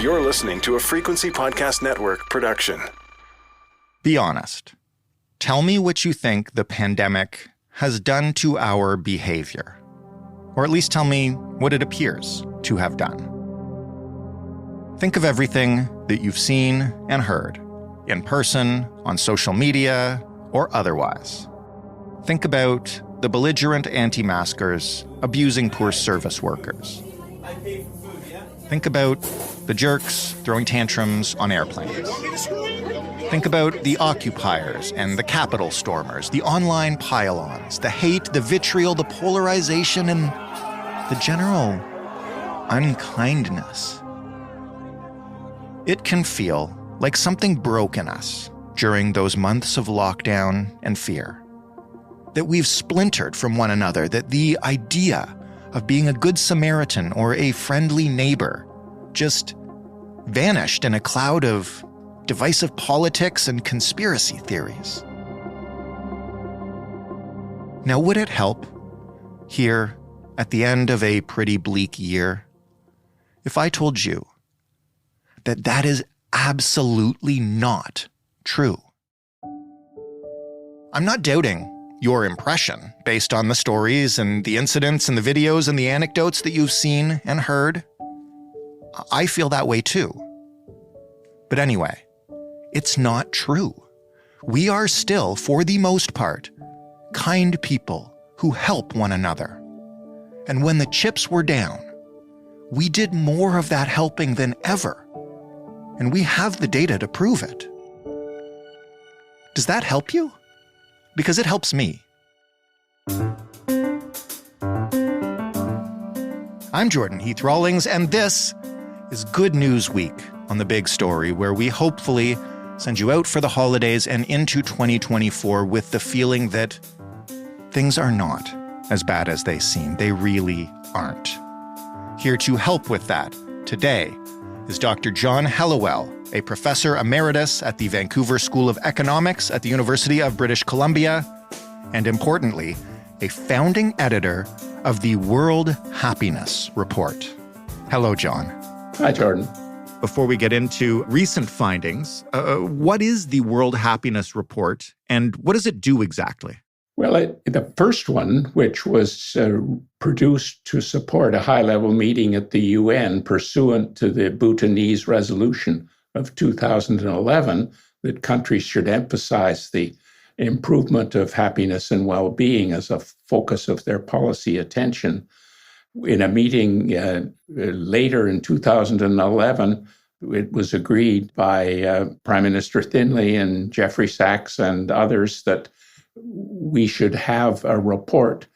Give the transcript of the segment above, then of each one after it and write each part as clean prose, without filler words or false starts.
You're listening to a Frequency Podcast Network production. Be honest. Tell me what you think the pandemic has done to our behavior. Or at least tell me what it appears to have done. Think of everything that you've seen and heard, in person, on social media, or otherwise. Think about the belligerent anti-maskers abusing poor service workers. Think about the jerks throwing tantrums on airplanes. Think about the occupiers and the Capitol stormers, the online pile-ons, the hate, the vitriol, the polarization, and the general unkindness. It can feel like something broke in us during those months of lockdown and fear. That we've splintered from one another, that the idea of being a good Samaritan or a friendly neighbor just vanished in a cloud of divisive politics and conspiracy theories. Now, would it help, here at the end of a pretty bleak year, if I told you that that is absolutely not true? I'm not doubting your impression based on the stories and the incidents and the videos and the anecdotes that you've seen and heard. I feel that way too. But anyway, it's not true. We are still, for the most part, kind people who help one another. And when the chips were down, we did more of that helping than ever. And we have the data to prove it. Does that help you? Because it helps me. I'm Jordan Heath Rawlings, and this is Good News Week on The Big Story, where we hopefully send you out for the holidays and into 2024 with the feeling that things are not as bad as they seem. They really aren't. Here to help with that today is Dr. John Helliwell, a professor emeritus at the Vancouver School of Economics at the University of British Columbia, and importantly, a founding editor of the World Happiness Report. Hello, John. Hi, Jordan. Before we get into recent findings, what is the World Happiness Report and what does it do exactly? Well, the first one, which was produced to support a high-level meeting at the UN pursuant to the Bhutanese resolution of 2011, that countries should emphasize the improvement of happiness and well-being as a focus of their policy attention. In a meeting later in 2011, it was agreed by Prime Minister Finlay and Jeffrey Sachs and others that we should have a report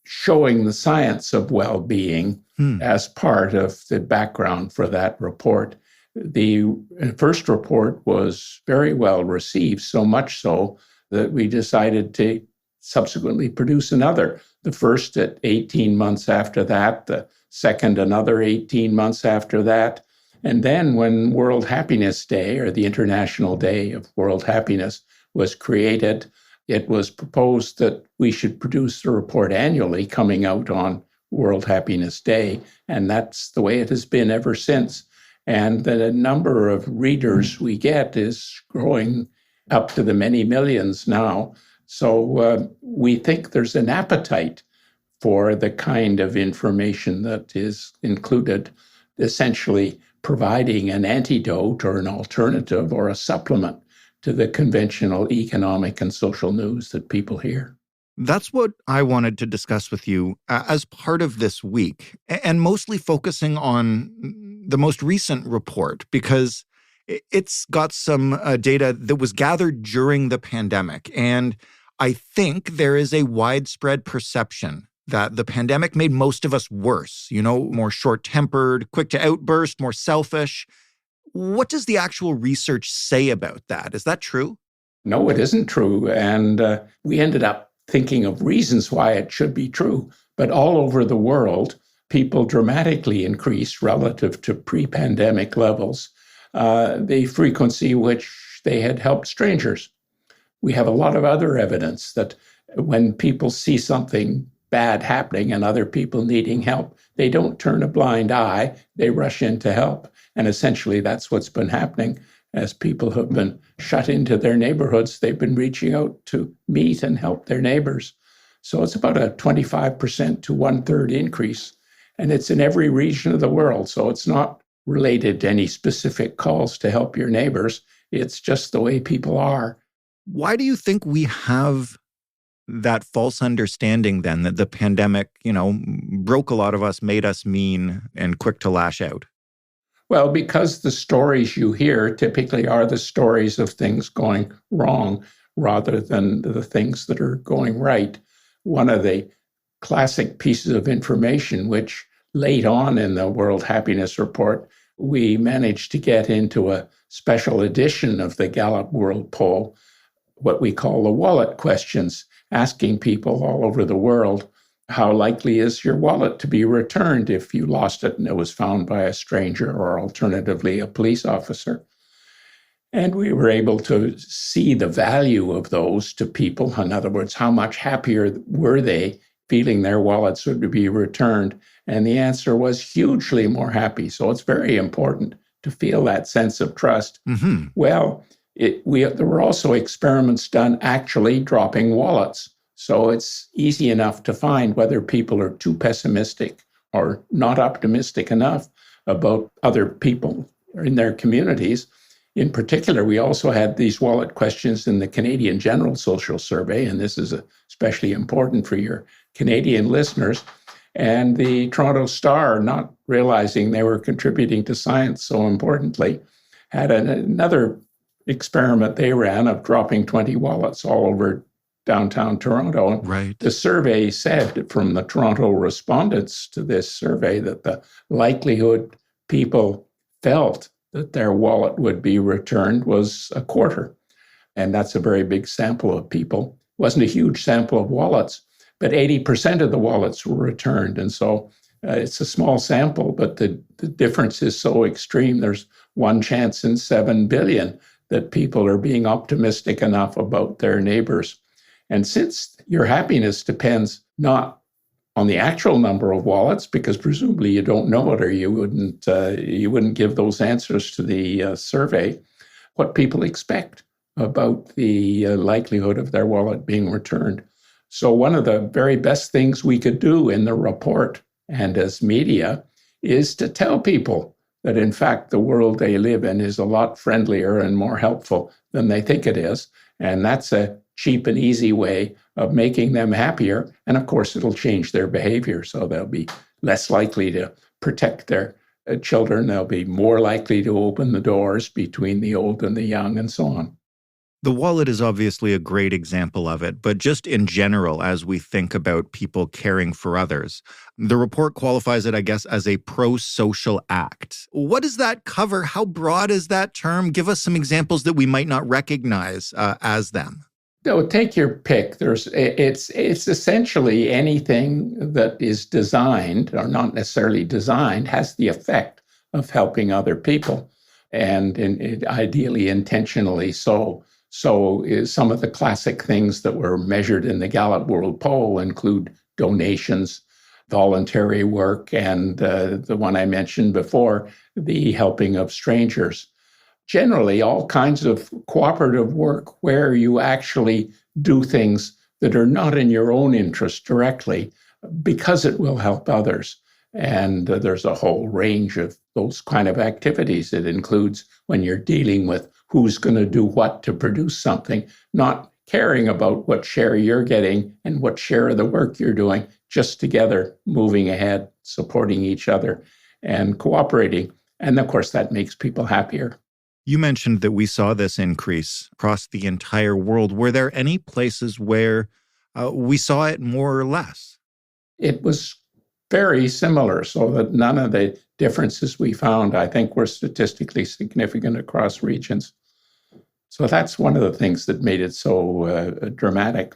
showing the science of well-being as part of the background for that report. The first report was very well received, so much so that we decided to subsequently produce another. The first at 18 months after that, the second another 18 months after that. And then when World Happiness Day, or the International Day of World Happiness, was created, it was proposed that we should produce the report annually coming out on World Happiness Day. And that's the way it has been ever since. And the number of readers we get is growing up to the many millions now. So we think there's an appetite for the kind of information that is included, essentially providing an antidote or an alternative or a supplement to the conventional economic and social news that people hear. That's what I wanted to discuss with you as part of this week, and mostly focusing on the most recent report, because it's got some data that was gathered during the pandemic. And I think there is a widespread perception that the pandemic made most of us worse, more short-tempered, quick to outburst, more selfish. What does the actual research say about that? Is that true? No, it isn't true. And we ended up thinking of reasons why it should be true. But all over the world, people dramatically increased relative to pre-pandemic levels the frequency which they had helped strangers. We have a lot of other evidence that when people see something bad happening and other people needing help, they don't turn a blind eye, they rush in to help. And essentially, that's what's been happening. As people have been shut into their neighborhoods, they've been reaching out to meet and help their neighbors. So it's about a 25% to one-third increase. And it's in every region of the world. So it's not related to any specific calls to help your neighbors. It's just the way people are. Why do you think we have that false understanding then that the pandemic, broke a lot of us, made us mean and quick to lash out? Well, because the stories you hear typically are the stories of things going wrong rather than the things that are going right. One of the classic pieces of information, which late on in the World Happiness Report, we managed to get into a special edition of the Gallup World Poll, what we call the wallet questions, asking people all over the world, how likely is your wallet to be returned if you lost it and it was found by a stranger or alternatively a police officer? And we were able to see the value of those to people. In other words, how much happier were they feeling their wallets would be returned? And the answer was hugely more happy. So it's very important to feel that sense of trust. Mm-hmm. Well, there were also experiments done actually dropping wallets. So it's easy enough to find whether people are too pessimistic or not optimistic enough about other people in their communities. In particular, we also had these wallet questions in the Canadian General Social Survey, and this is especially important for your Canadian listeners. And the Toronto Star, not realizing they were contributing to science so importantly, had another experiment they ran of dropping 20 wallets all over downtown Toronto. Right. The survey said from the Toronto respondents to this survey that the likelihood people felt that their wallet would be returned was a quarter. And that's a very big sample of people. It wasn't a huge sample of wallets, but 80% of the wallets were returned. And so it's a small sample, but the difference is so extreme. There's one chance in 7 billion that people are being optimistic enough about their neighbors. And since your happiness depends not on the actual number of wallets, because presumably you don't know it or you wouldn't give those answers to the survey, what people expect about the likelihood of their wallet being returned. So one of the very best things we could do in the report and as media is to tell people that, in fact, the world they live in is a lot friendlier and more helpful than they think it is. And that's a cheap and easy way of making them happier. And of course, it'll change their behavior. So they'll be less likely to protect their children. They'll be more likely to open the doors between the old and the young and so on. The wallet is obviously a great example of it, but just in general, as we think about people caring for others, the report qualifies it, I guess, as a pro-social act. What does that cover? How broad is that term? Give us some examples that we might not recognize as them. No, take your pick. It's essentially anything that is designed, or not necessarily designed, has the effect of helping other people, and ideally intentionally so. So some of the classic things that were measured in the Gallup World Poll include donations, voluntary work, and the one I mentioned before, the helping of strangers. Generally, all kinds of cooperative work where you actually do things that are not in your own interest directly because it will help others. And there's a whole range of those kind of activities. It includes when you're dealing with who's going to do what to produce something, not caring about what share you're getting and what share of the work you're doing, just together moving ahead, supporting each other and cooperating. And of course, that makes people happier. You mentioned that we saw this increase across the entire world. Were there any places where we saw it more or less? It was very similar, so that none of the differences we found, I think, were statistically significant across regions. So that's one of the things that made it so dramatic.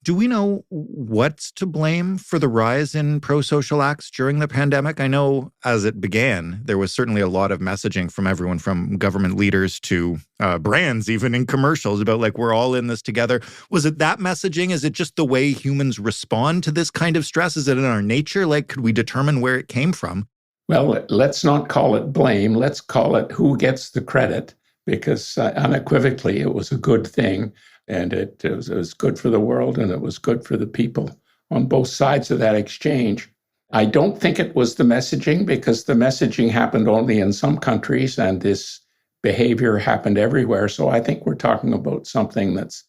Do we know what's to blame for the rise in pro-social acts during the pandemic? I know as it began, there was certainly a lot of messaging from everyone from government leaders to brands, even in commercials, about like, we're all in this together. Was it that messaging? Is it just the way humans respond to this kind of stress? Is it in our nature? Like, could we determine where it came from? Well, let's not call it blame. Let's call it who gets the credit, because unequivocally it was a good thing, and it was good for the world, and it was good for the people on both sides of that exchange. I don't think it was the messaging, because the messaging happened only in some countries, and this behavior happened everywhere. So I think we're talking about something that's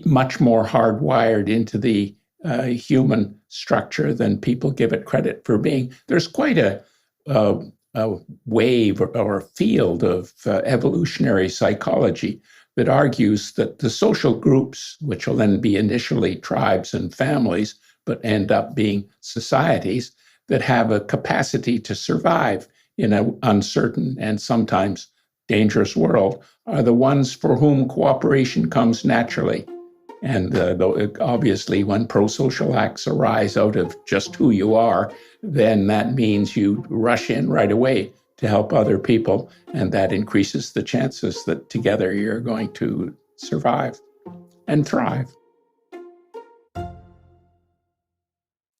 much more hardwired into the human structure than people give it credit for being. There's quite a wave or a field of evolutionary psychology that argues that the social groups, which will then be initially tribes and families, but end up being societies that have a capacity to survive in an uncertain and sometimes dangerous world, are the ones for whom cooperation comes naturally. And obviously, when pro-social acts arise out of just who you are, then that means you rush in right away to help other people. And that increases the chances that together you're going to survive and thrive.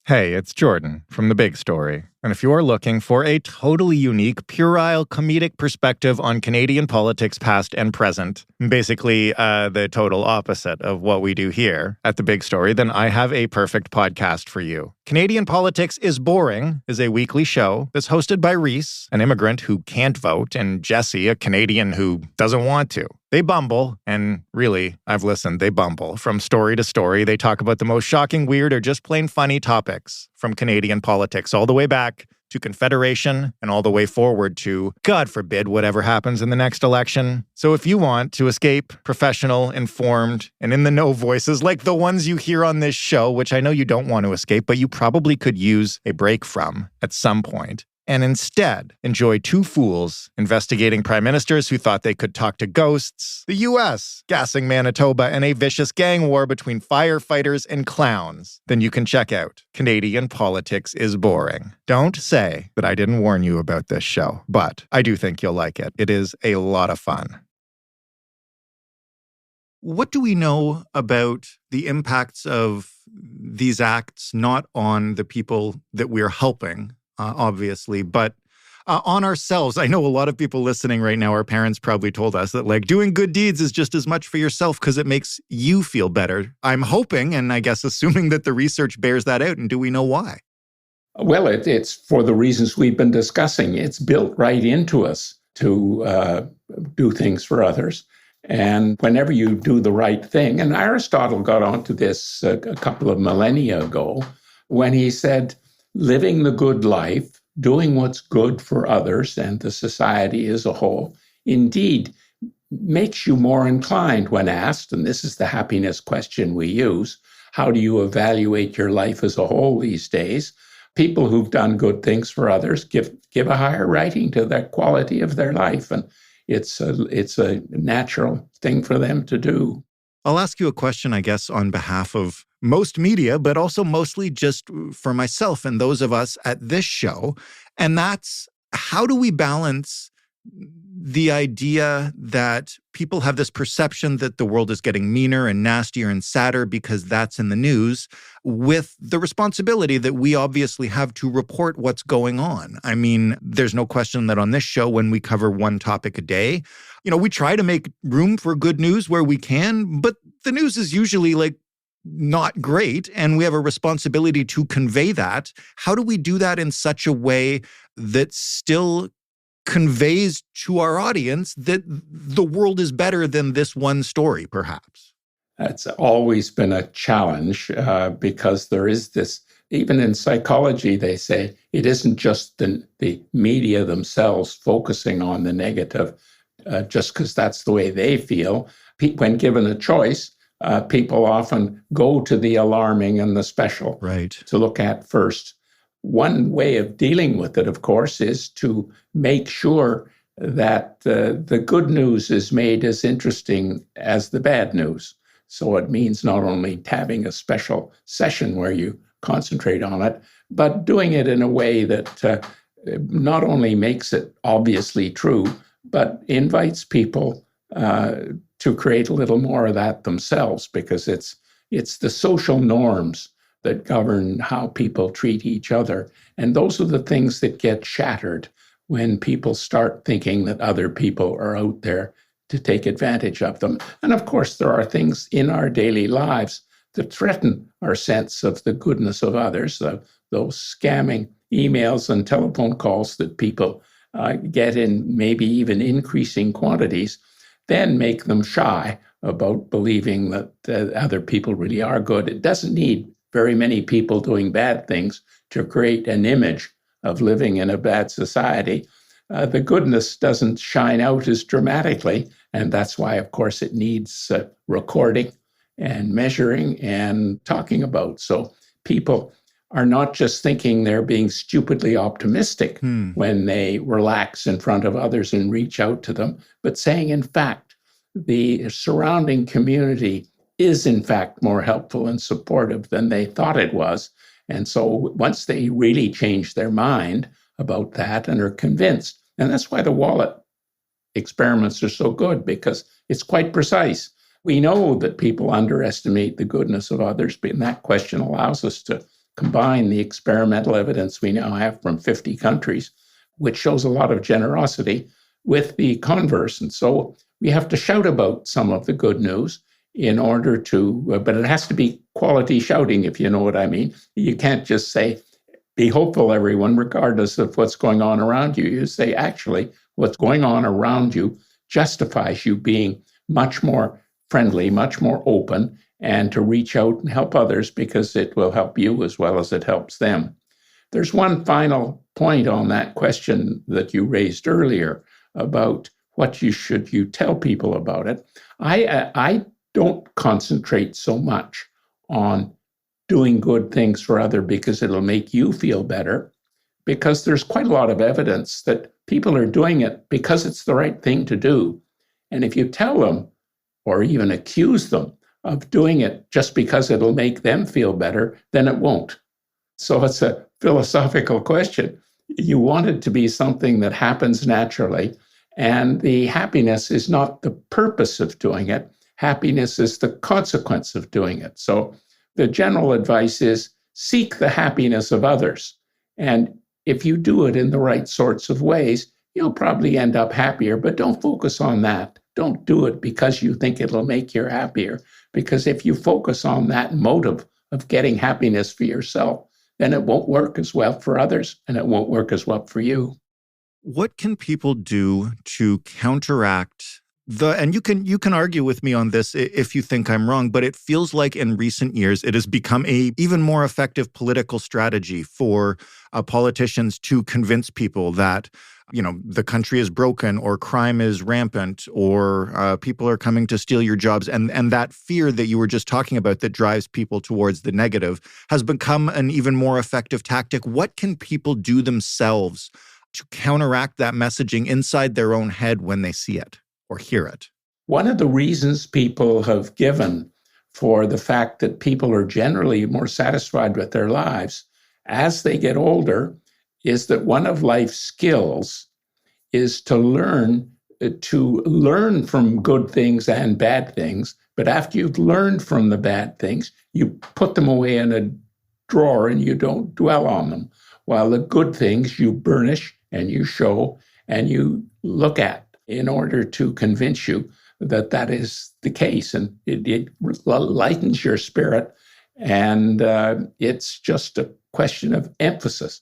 Hey, it's Jordan from The Big Story. And if you're looking for a totally unique, puerile, comedic perspective on Canadian politics, past and present, basically the total opposite of what we do here at The Big Story, then I have a perfect podcast for you. Canadian Politics is Boring is a weekly show that's hosted by Reese, an immigrant who can't vote, and Jesse, a Canadian who doesn't want to. They bumble, and really, I've listened, they bumble. From story to story, they talk about the most shocking, weird, or just plain funny topics from Canadian politics, all the way back to Confederation and all the way forward to, God forbid, whatever happens in the next election. So if you want to escape professional, informed, and in-the-know voices like the ones you hear on this show, which I know you don't want to escape, but you probably could use a break from at some point, and instead enjoy two fools investigating prime ministers who thought they could talk to ghosts, the U.S. gassing Manitoba, and a vicious gang war between firefighters and clowns, then you can check out Canadian Politics is Boring. Don't say that I didn't warn you about this show, but I do think you'll like it. It is a lot of fun. What do we know about the impacts of these acts, not on the people that we're helping, obviously, but on ourselves? I know a lot of people listening right now, our parents probably told us that like doing good deeds is just as much for yourself because it makes you feel better. I'm hoping, and I guess assuming that the research bears that out. And do we know why? Well, it's for the reasons we've been discussing. It's built right into us to do things for others. And whenever you do the right thing, and Aristotle got onto this a couple of millennia ago when he said, living the good life, doing what's good for others and the society as a whole, indeed makes you more inclined when asked, and this is the happiness question we use, how do you evaluate your life as a whole these days? People who've done good things for others give a higher rating to the quality of their life, and it's a natural thing for them to do. I'll ask you a question, I guess, on behalf of most media, but also mostly just for myself and those of us at this show. And that's, how do we balance the idea that people have this perception that the world is getting meaner and nastier and sadder because that's in the news, with the responsibility that we obviously have to report what's going on? I mean, there's no question that on this show, when we cover one topic a day, we try to make room for good news where we can, but the news is usually like not great, and we have a responsibility to convey that. How do we do that in such a way that still conveys to our audience that the world is better than this one story, perhaps? That's always been a challenge because there is this, even in psychology, they say it isn't just the media themselves focusing on the negative just because that's the way they feel. When given a choice, people often go to the alarming and the special to look at first. One way of dealing with it, of course, is to make sure that the good news is made as interesting as the bad news. So it means not only having a special session where you concentrate on it, but doing it in a way that not only makes it obviously true, but invites people to create a little more of that themselves, because it's the social norms that govern how people treat each other. And those are the things that get shattered when people start thinking that other people are out there to take advantage of them. And of course, there are things in our daily lives that threaten our sense of the goodness of others, those scamming emails and telephone calls that people get in maybe even increasing quantities, then make them shy about believing that other people really are good. It doesn't need very many people doing bad things to create an image of living in a bad society. The goodness doesn't shine out as dramatically, and that's why, of course, it needs recording and measuring and talking about. So people are not just thinking they're being stupidly optimistic when they relax in front of others and reach out to them, but saying, in fact, the surrounding community is, in fact, more helpful and supportive than they thought it was. And so once they really change their mind about that and are convinced, and that's why the wallet experiments are so good, because it's quite precise. We know that people underestimate the goodness of others, but that question allows us to combine the experimental evidence we now have from 50 countries, which shows a lot of generosity, with the converse. And so we have to shout about some of the good news in order to, but it has to be quality shouting, if you know what I mean. You can't just say, be hopeful, everyone, regardless of what's going on around you. You say, actually, what's going on around you justifies you being much more friendly, much more open, and to reach out and help others, because it will help you as well as it helps them. There's one final point on that question that you raised earlier about what you tell people about it. I don't concentrate so much on doing good things for others because it'll make you feel better, because there's quite a lot of evidence that people are doing it because it's the right thing to do. And if you tell them or even accuse them of doing it just because it'll make them feel better, then it won't. So it's a philosophical question. You want it to be something that happens naturally, and the happiness is not the purpose of doing it. Happiness is the consequence of doing it. So the general advice is seek the happiness of others. And if you do it in the right sorts of ways, you'll probably end up happier, but don't focus on that. Don't do it because you think it'll make you happier. Because if you focus on that motive of getting happiness for yourself, then it won't work as well for others, and it won't work as well for you. What can people do to counteract and you can argue with me on this if you think I'm wrong, but it feels like in recent years it has become a even more effective political strategy for politicians to convince people that, the country is broken or crime is rampant or people are coming to steal your jobs. And that fear that you were just talking about that drives people towards the negative has become an even more effective tactic. What can people do themselves to counteract that messaging inside their own head when they see it or hear it? One of the reasons people have given for the fact that people are generally more satisfied with their lives as they get older is that one of life's skills is to learn from good things and bad things. But after you've learned from the bad things, you put them away in a drawer and you don't dwell on them, while the good things you burnish and you show and you look at in order to convince you that that is the case. And it lightens your spirit. And it's just a question of emphasis.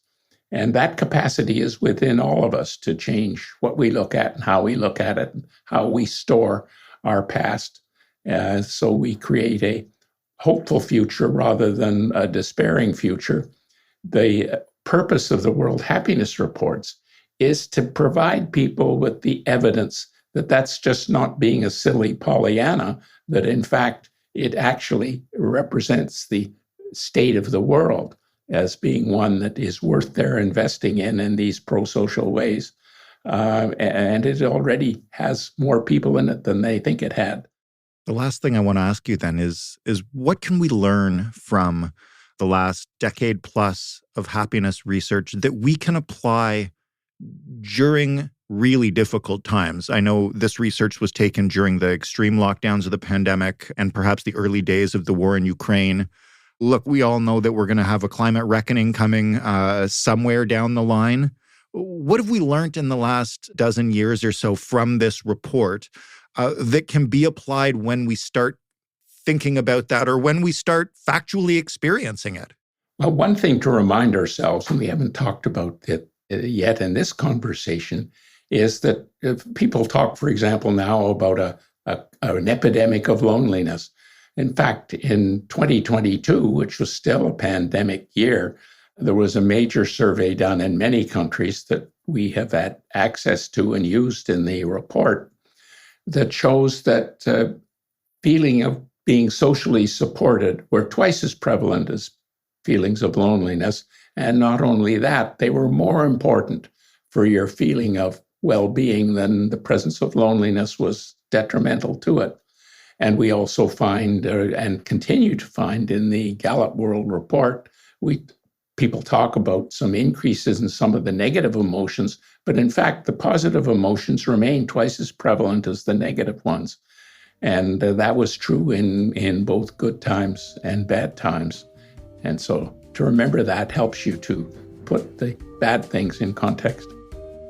And that capacity is within all of us to change what we look at and how we look at it and how we store our past. So we create a hopeful future rather than a despairing future. The purpose of the World Happiness Reports is to provide people with the evidence that that's just not being a silly Pollyanna, that in fact, it actually represents the state of the world as being one that is worth their investing in these pro-social ways. And it already has more people in it than they think it had. The last thing I want to ask you then is what can we learn from the last decade plus of happiness research that we can apply during really difficult times? I know this research was taken during the extreme lockdowns of the pandemic and perhaps the early days of the war in Ukraine. look, we all know that we're going to have a climate reckoning coming somewhere down the line. What have we learned in the last dozen years or so from this report that can be applied when we start thinking about that or when we start factually experiencing it? Well, one thing to remind ourselves, and we haven't talked about it yet in this conversation, is that if people talk, for example, now about an epidemic of loneliness. In fact, in 2022, which was still a pandemic year, there was a major survey done in many countries that we have had access to and used in the report that shows that feeling of being socially supported were twice as prevalent as feelings of loneliness. And not only that, they were more important for your feeling of well-being than the presence of loneliness was detrimental to it. And we also find, and continue to find in the Gallup World Report, people talk about some increases in some of the negative emotions, but in fact, the positive emotions remain twice as prevalent as the negative ones. And that was true in both good times and bad times. And so to remember that helps you to put the bad things in context.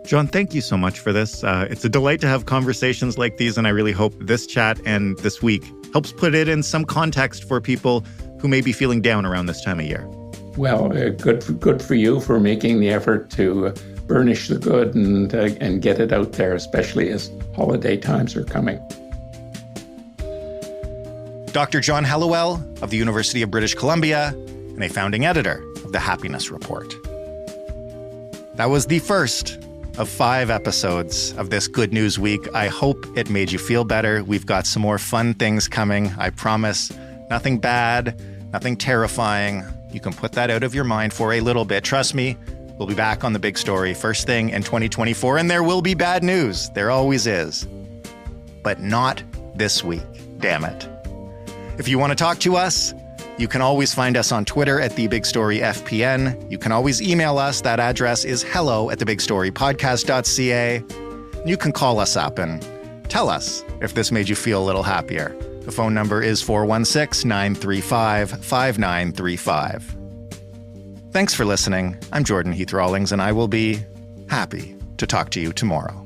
John, thank you so much for this. It's a delight to have conversations like these, and I really hope this chat and this week helps put it in some context for people who may be feeling down around this time of year. Well, good for you for making the effort to burnish the good and get it out there, especially as holiday times are coming. Dr. John Helliwell of the University of British Columbia and a founding editor of the Happiness Report. That was the first of 5 episodes of this Good News Week. I hope it made you feel better. We've got some more fun things coming, I promise. Nothing bad, nothing terrifying. You can put that out of your mind for a little bit. Trust me, we'll be back on The Big Story first thing in 2024, and there will be bad news. There always is. But not this week, damn it. If you want to talk to us, you can always find us on Twitter at TheBigStoryFPN. You can always email us. That address is hello@thebigstorypodcast.ca. You can call us up and tell us if this made you feel a little happier. The phone number is 416-935-5935. Thanks for listening. I'm Jordan Heath Rawlings, and I will be happy to talk to you tomorrow.